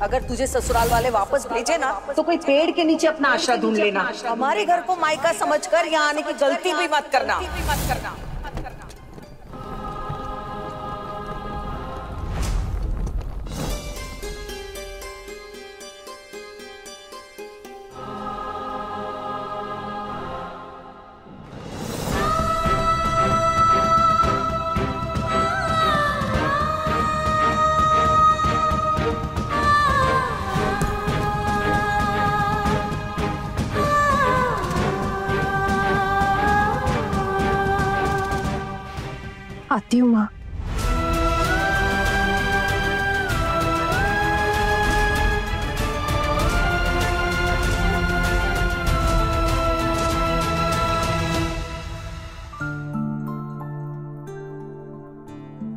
अगर तुझे ससुराल वाले वापस भेजे ना तो कोई पेड़ के नीचे अपना आश्रय ढूंढ लेना। हमारे घर को मायका समझकर यहाँ आने की गलती भी मत करना। आती हूँ माँ।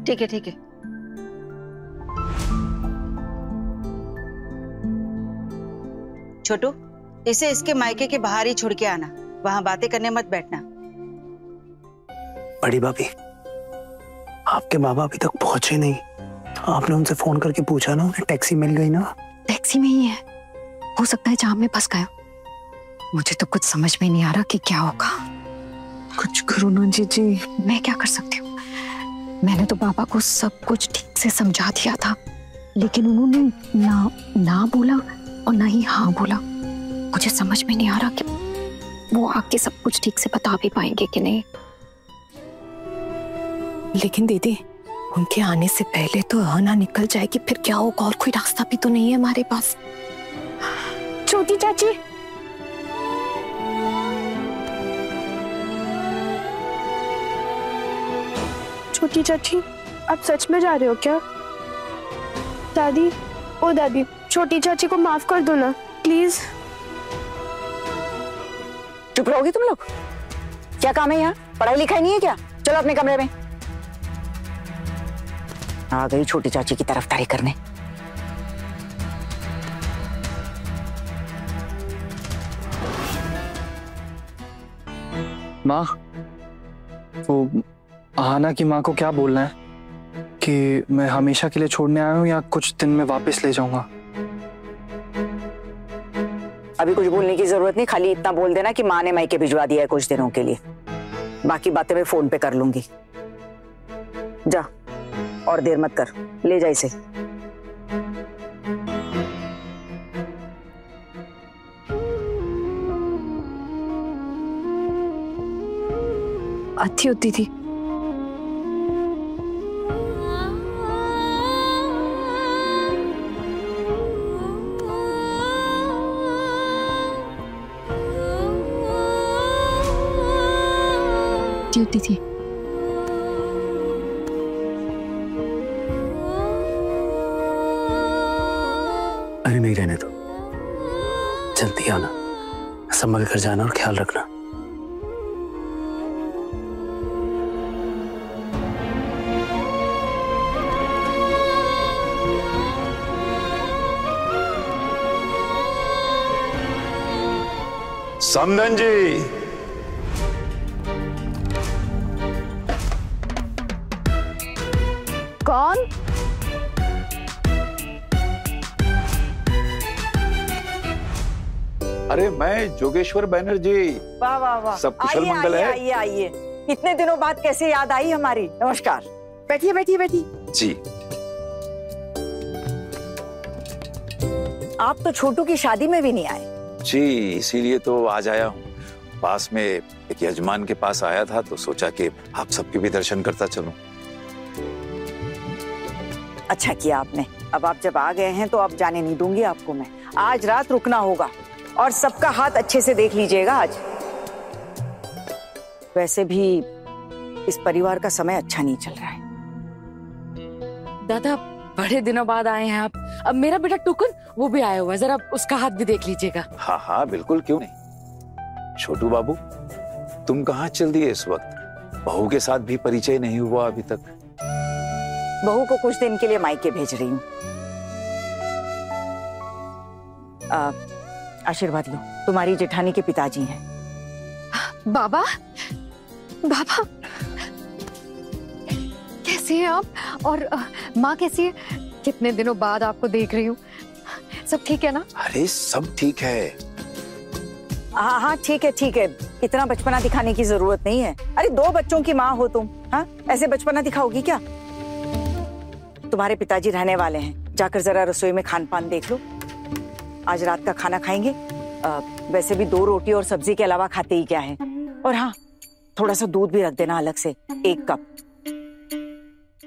ठीक है ठीक है। छोटू, इसे इसके मायके के बाहर ही छोड़ के आना, वहां बातें करने मत बैठना। बड़ी भाभी, आपके बाबा अभी तक पहुंचे नहीं। आपने उनसे फोन करके पूछा ना, उन्हें टैक्सी मिल गई ना? टैक्सी में ही है, हो सकता है जाम में फंस गया। मुझे तो कुछ समझ में नहीं आ रहा कि क्या होगा। कुछ करो ना जीजी। मैं क्या कर सकती हूँ? मैंने तो बाबा को सब कुछ ठीक से समझा दिया था, लेकिन उन्होंने ना बोला और ना ही हाँ बोला। मुझे समझ में नहीं आ रहा कि वो आके सब कुछ ठीक से बता भी पाएंगे कि नहीं। लेकिन दीदी, उनके आने से पहले तो आना निकल जाएगी, फिर क्या होगा? और कोई रास्ता भी तो नहीं है हमारे पास। छोटी चाची, छोटी चाची, आप सच में जा रहे हो क्या? दादी, ओ दादी, छोटी चाची को माफ कर दो ना प्लीज। चुप रहोगी तुम लोग? क्या काम है यहाँ? पढ़ाई लिखाई नहीं है क्या? चलो अपने कमरे में। आ गई छोटी चाची की तरफदारी करने। माँ, वो आहाना की माँ को क्या बोलना है कि मैं हमेशा के लिए छोड़ने आया हूँ या कुछ दिन में वापस ले जाऊंगा? अभी कुछ बोलने की जरूरत नहीं, खाली इतना बोल देना कि माँ ने मायके भिजवा दिया है कुछ दिनों के लिए। बाकी बातें मैं फोन पे कर लूंगी। जा, और देर मत कर, ले जा इसे। आती होती थी। होती थी। अरे नहीं, रहने दो, जल्दी आना, संभल कर जाना और ख्याल रखना। समधन जी, कौन? अरे मैं जोगेश्वर बैनर्जी। वाह वाह वाह, सब कुशल मंगल है? आइए आइए। इतने दिनों बाद कैसे याद आई हमारी। नमस्कार, बैठिए बैठिए बैठिए। जी। आप तो छोटू की शादी में भी नहीं आए। जी, इसीलिए तो आज आया हूँ। पास में एक यजमान के पास आया था तो सोचा कि आप सबके भी दर्शन करता चलूं। अच्छा किया आपने। अब आप जब आ गए हैं तो अब जाने नहीं दूंगी आपको मैं। आज रात रुकना होगा और सबका हाथ अच्छे से देख लीजिएगा आज। वैसे भी इस परिवार का समय अच्छा नहीं चल रहा है। दादा, बड़े दिनों बाद आए हैं आप। अब मेरा बेटा टुकुन वो भी आया हुआ है, जरा उसका हाथ भी देख लीजिएगा। हाँ हाँ बिल्कुल, क्यों नहीं। छोटू बाबू, तुम कहाँ चल दिए इस वक्त? बहू के साथ भी परिचय नहीं हुआ अभी तक। बहू को कुछ दिन के लिए मायके भेज रही हूँ। आशीर्वाद लो, तुम्हारी जेठानी के पिताजी हैं। बाबा, बाबा कैसे हैं आप? और माँ कैसी है? कितने दिनों बाद आपको देख रही हूँ। सब ठीक है ना? अरे सब ठीक है। हाँ हाँ ठीक है ठीक है, इतना बचपना दिखाने की जरूरत नहीं है। अरे 2 बच्चों की माँ हो तुम, हाँ ऐसे बचपना दिखाओगी क्या? तुम्हारे पिताजी रहने वाले हैं, जाकर जरा रसोई में खान पान देख लो। आज रात का खाना खाएंगे? वैसे भी 2 रोटी और सब्जी के अलावा खाते ही क्या है। और हाँ, थोड़ा सा दूध भी रख देना अलग से, 1 कप।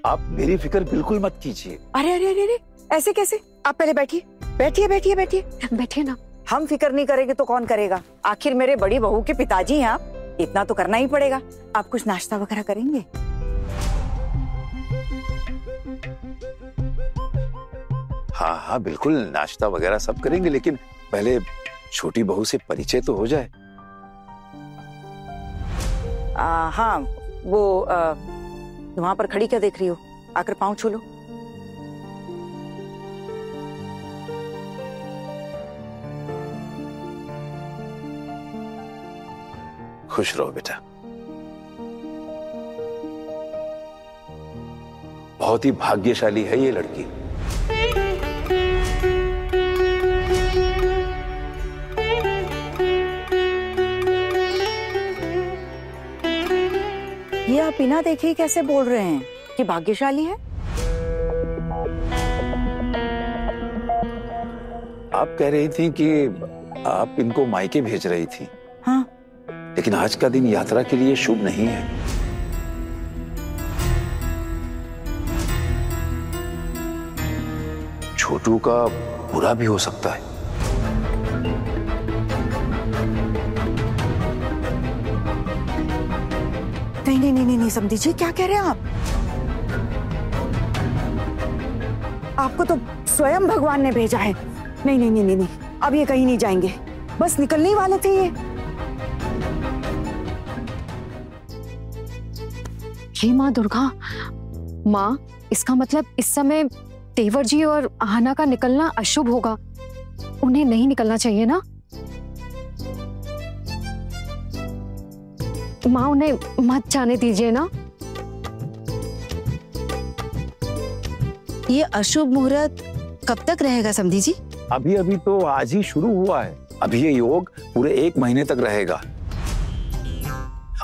आप मेरी फिक्र बिल्कुल मत कीजिए। अरे अरे अरे अरे, ऐसे कैसे? आप पहले बैठिए बैठिए बैठिए बैठिए बैठिए ना। हम फिक्र नहीं करेंगे तो कौन करेगा? आखिर मेरे बड़ी बहू के पिताजी हैं आप, इतना तो करना ही पड़ेगा। आप कुछ नाश्ता वगैरह करेंगे? हाँ हाँ बिल्कुल, नाश्ता वगैरह सब करेंगे, लेकिन पहले छोटी बहू से परिचय तो हो जाए। हाँ वो वहां पर खड़ी क्या देख रही हो? आकर पाँव छू लो। खुश रहो बेटा। बहुत ही भाग्यशाली है ये लड़की। ये आप बिना देखे ही कैसे बोल रहे हैं कि भाग्यशाली है? आप कह रही थी कि आप इनको मायके भेज रही थी। हाँ, लेकिन आज का दिन यात्रा के लिए शुभ नहीं है। छोटू का बुरा भी हो सकता है। नहीं नहीं नहीं नहीं समझी जी, क्या कह रहे हैं आप? आपको तो स्वयं भगवान ने भेजा है। नहीं नहीं नहीं नहीं नहीं, अब ये कहीं नहीं जाएंगे, बस निकलने ही वाले थे ये। हे माँ दुर्गा, माँ इसका मतलब इस समय तेवर जी और आहना का निकलना अशुभ होगा, उन्हें नहीं निकलना चाहिए ना? माँ उन्हें मत जाने दीजिए ना। ये अशुभ मुहूर्त कब तक रहेगा समधी जी? अभी अभी तो आज ही शुरू हुआ है। अभी ये योग पूरे 1 महीने तक रहेगा,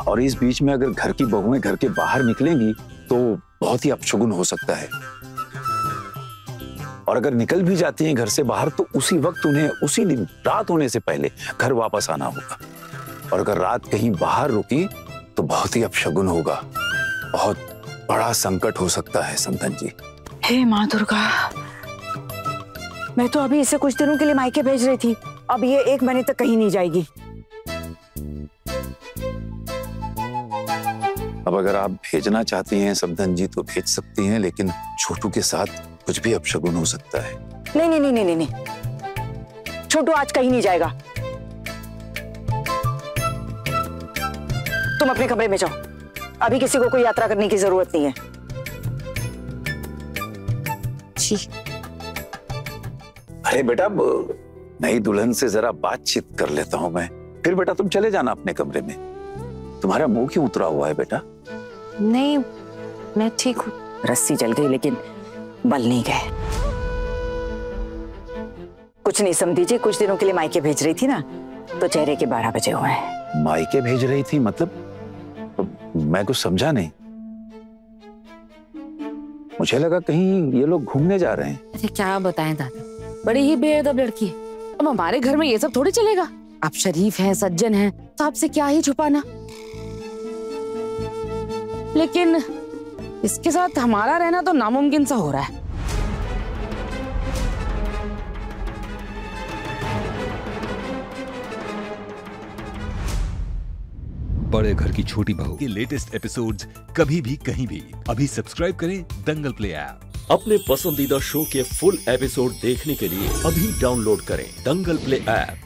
और इस बीच में अगर घर की बहुएं घर के बाहर निकलेंगी तो बहुत ही अपशगुन हो सकता है। और अगर निकल भी जाती हैं घर से बाहर तो उसी वक्त उन्हें उसी दिन रात होने से पहले घर वापस आना होगा। और अगर रात कहीं बाहर रुकी तो बहुत ही अपशगुन होगा, बहुत बड़ा संकट हो सकता है संतन जी। हे माँ दुर्गा, मैं तो अभी इसे कुछ दिनों के लिए मायके भेज रही थी, अब ये 1 महीने तक कहीं नहीं जाएगी। अब अगर आप भेजना चाहती हैं संतन जी तो भेज सकती हैं, लेकिन छोटू के साथ कुछ भी अपशगुन हो सकता है। नहीं नहीं नहीं नहीं नहीं, छोटू आज कहीं नहीं जाएगा। तुम अपने कमरे में जाओ, अभी किसी को कोई यात्रा करने की जरूरत नहीं है। जी। अरे बेटा, नई दुल्हन से जरा बातचीत कर लेता हूं मैं, फिर बेटा तुम चले जाना अपने कमरे में। तुम्हारा मुंह क्यों उतरा हुआ है बेटा? नहीं, मैं ठीक हूँ। रस्सी जल गई लेकिन बल नहीं गए। कुछ नहीं समझी जी, कुछ दिनों के लिए मायके भेज रही थी ना, तो चेहरे के 12 बजे हुए हैं। मायके भेज रही थी मतलब? मैं कुछ समझा नहीं। मुझे लगा कहीं ये लोग घूमने जा रहे हैं। अरे क्या बताएं दादा, बड़ी ही बेअदब लड़की है। अब हमारे घर में ये सब थोड़ी चलेगा। आप शरीफ हैं, सज्जन हैं, तो आपसे क्या ही छुपाना। लेकिन इसके साथ हमारा रहना तो नामुमकिन सा हो रहा है। बड़े घर की छोटी बहू के लेटेस्ट एपिसोड्स कभी भी कहीं भी अभी सब्सक्राइब करें दंगल प्ले ऐप। अपने पसंदीदा शो के फुल एपिसोड देखने के लिए अभी डाउनलोड करें दंगल प्ले ऐप।